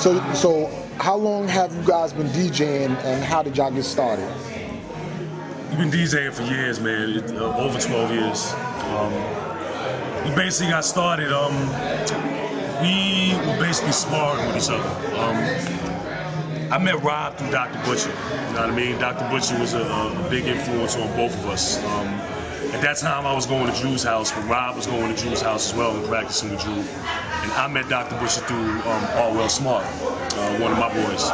So how long have you guys been DJing, and how did y'all get started? We've been DJing for years, man. Over 12 years. We basically got started. We were basically sparring with each other. I met Rob through Dr. Butcher. You know what I mean? Dr. Butcher was a big influence on both of us. At that time, I was going to Drew's house, but Rob was going to Drew's house as well and practicing with Drew. And I met Dr. Butcher through Allwell Smart, one of my boys.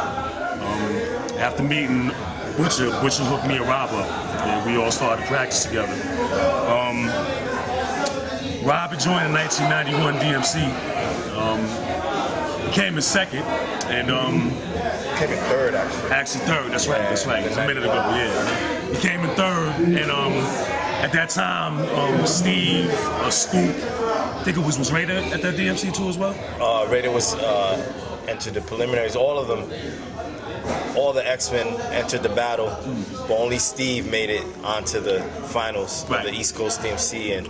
After meeting Butcher hooked me and Rob up, and we all started to practice together. Rob had joined in 1991 DMC. Came in second, and came in third, actually. Actually third, that's right, that's right. A minute ago, yeah. He came in third, and at that time, Steve, Scoop, I think it was Raider at that DMC too as well? Raider was entered the preliminaries, all of them. All the X-Men entered the battle, but only Steve made it onto the finals of the East Coast DMC. And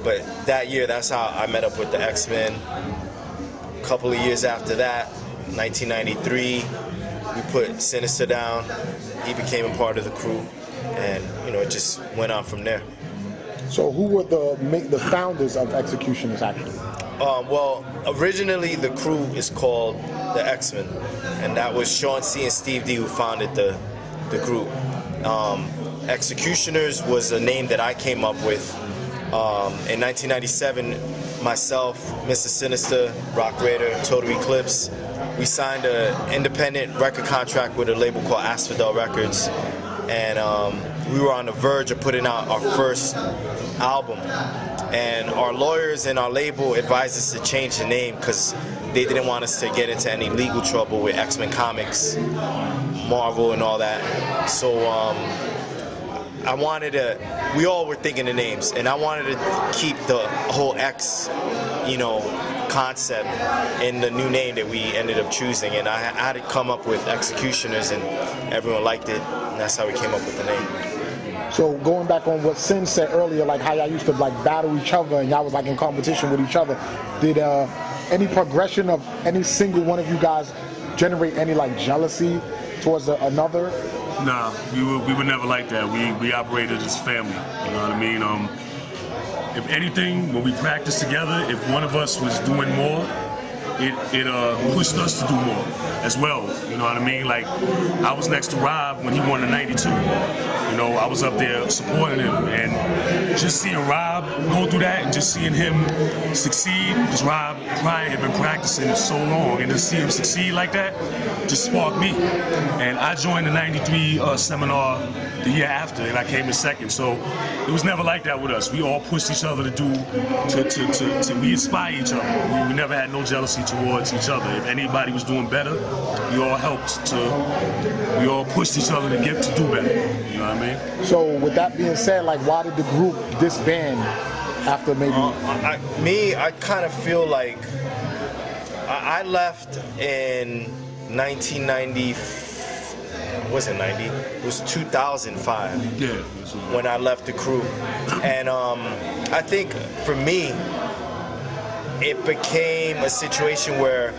but that year, that's how I met up with the X-Men. A couple of years after that, 1993, we put Sinister down. He became a part of the crew, and it just went on from there. So who were the founders of Xecutioners actually? Well, originally the crew is called the X-Men, and that was Sean C. and Steve D. who founded the group. Xecutioners was a name that I came up with. In 1997, myself, Mr. Sinister, Rock Raider, Total Eclipse, we signed an independent record contract with a label called Asphodel Records, and we were on the verge of putting out our first album. And our lawyers and our label advised us to change the name because they didn't want us to get into any legal trouble with X-Men Comics, Marvel, and all that. So I wanted to, we all were thinking of names, and I wanted to keep the whole X, concept in the new name that we ended up choosing. And I had to come up with Xecutioners, and everyone liked it, and that's how we came up with the name. So going back on what Sin said earlier, like how y'all used to battle each other and y'all was in competition with each other, did any progression of any single one of you guys generate any jealousy towards another? Nah, we were never like that. We operated as family. You know what I mean? If anything, when we practiced together, if one of us was doing more, it pushed us to do more as well. You know what I mean? Like, I was next to Rob when he won the 92. I was up there supporting him, and just seeing Rob go through that and just seeing him succeed, because Rob Ryan had been practicing so long, and to see him succeed like that just sparked me. And I joined the 93 seminar the year after, and I came in second. So it was never like that with us. We all pushed each other to we inspire each other. We never had no jealousy towards each other. If anybody was doing better, we all we all pushed each other to do better. You know what I mean? So with that being said, why did the group disband after maybe? I kind of feel like I left in 1990. Was it 90? It was 2005. Yeah. When I left the crew, and I think for me, it became a situation where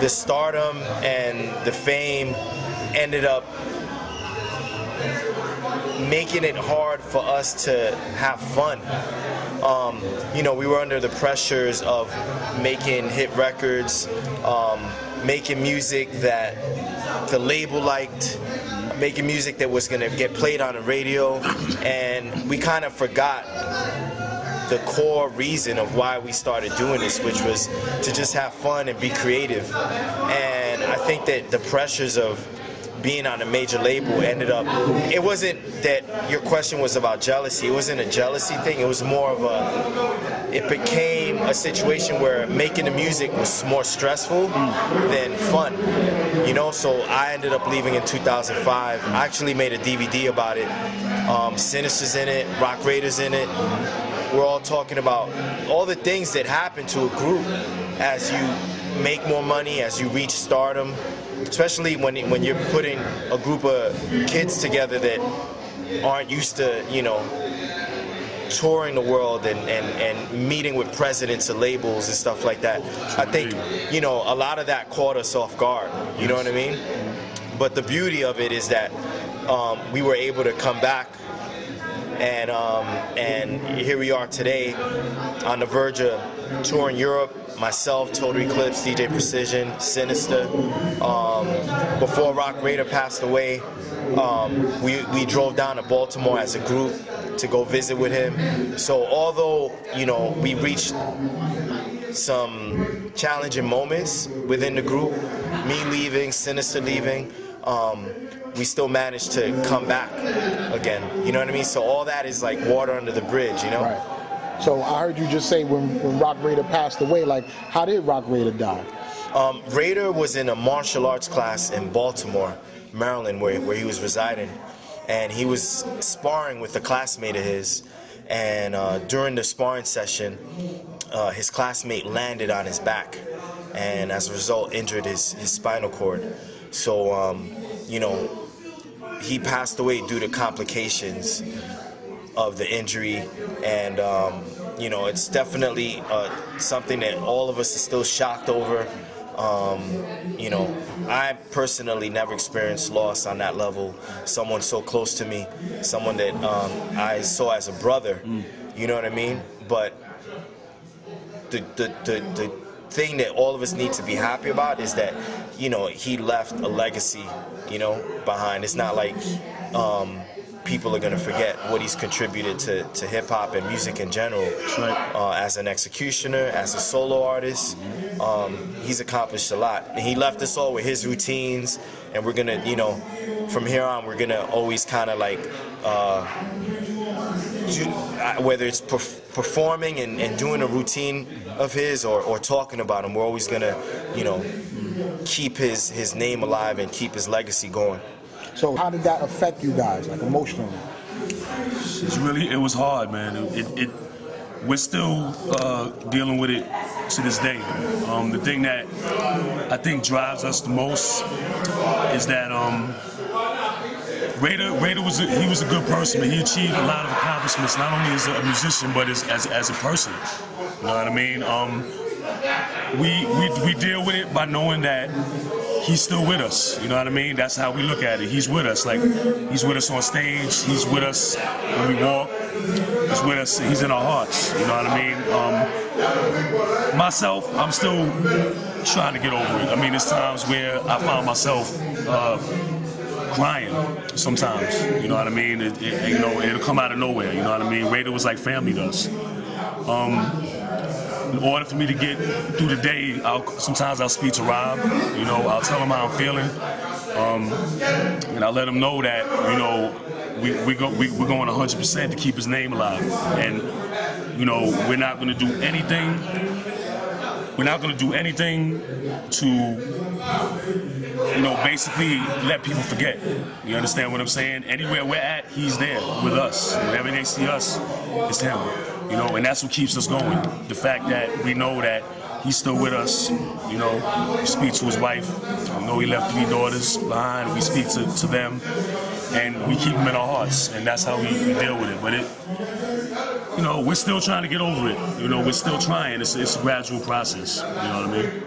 the stardom and the fame ended up making it hard for us to have fun. We were under the pressures of making hit records, making music that the label liked, making music that was going to get played on the radio, and we kind of forgot the core reason of why we started doing this, which was to just have fun and be creative. And I think that the pressures of being on a major label ended up, it wasn't that your question was about jealousy. It wasn't a jealousy thing. It was more of it became a situation where making the music was more stressful than fun. So I ended up leaving in 2005. I actually made a DVD about it. Sinister's in it, Rock Raider's in it. We're all talking about all the things that happen to a group as you make more money, as you reach stardom, especially when you're putting a group of kids together that aren't used to, touring the world and meeting with presidents of labels and stuff like that. I think, you know, a lot of that caught us off guard, you know what I mean? But the beauty of it is that we were able to come back, and here we are today on the verge of touring Europe. Myself, Total Eclipse, DJ Precision, Sinister. Before Rock Raider passed away, we drove down to Baltimore as a group to go visit with him. So although, you know, we reached some challenging moments within the group, me leaving, Sinister leaving, we still managed to come back again. You know what I mean? So all that is like water under the bridge, you know? Right. So I heard you just say when Rock Raider passed away, like, how did Rock Raider die? Raider was in a martial arts class in Baltimore, Maryland, where he was residing. And he was sparring with a classmate of his. And during the sparring session, his classmate landed on his back. And as a result, injured his spinal cord. So, you know, he passed away due to complications of the injury, and you know, it's definitely something that all of us are still shocked over. You know, I personally never experienced loss on that level. Someone so close to me, someone that I saw as a brother. You know what I mean? But the thing that all of us need to be happy about is that, you know, he left a legacy, you know, behind. It's not like people are going to forget what he's contributed to hip-hop and music in general. Right. As an executioner, as a solo artist, he's accomplished a lot. And he left us all with his routines, and we're going to, you know, from here on, we're going to always kind of like, whether it's performing and doing a routine of his or talking about him, we're always going to, you know, keep his name alive and keep his legacy going. So how did that affect you guys, like emotionally? It was hard, man. We're still dealing with it to this day. The thing that I think drives us the most is that Raider was a good person, but he achieved a lot of accomplishments, not only as a musician, but as a person. You know what I mean? We deal with it by knowing that he's still with us. You know what I mean? That's how we look at it. He's with us. Like, he's with us on stage. He's with us when we walk. He's with us. He's in our hearts. You know what I mean? Myself, I'm still trying to get over it. I mean, there's times where I find myself crying sometimes. You know what I mean? You know, it'll come out of nowhere. You know what I mean? Raider was like family to us. In order for me to get through the day, sometimes I'll speak to Rob. You know, I'll tell him how I'm feeling, and I'll let him know that, you know, we're going 100% to keep his name alive, and, you know, we're not going to do anything. We're not going to do anything to, you know, basically let people forget. You understand what I'm saying? Anywhere we're at, he's there with us. Whenever they see us, it's him. You know, and that's what keeps us going. The fact that we know that he's still with us. You know, we speak to his wife. We know he left 3 daughters behind. We speak to them, and we keep them in our hearts, and that's how we deal with it. But you know, we're still trying to get over it. You know, we're still trying. It's a gradual process. You know what I mean?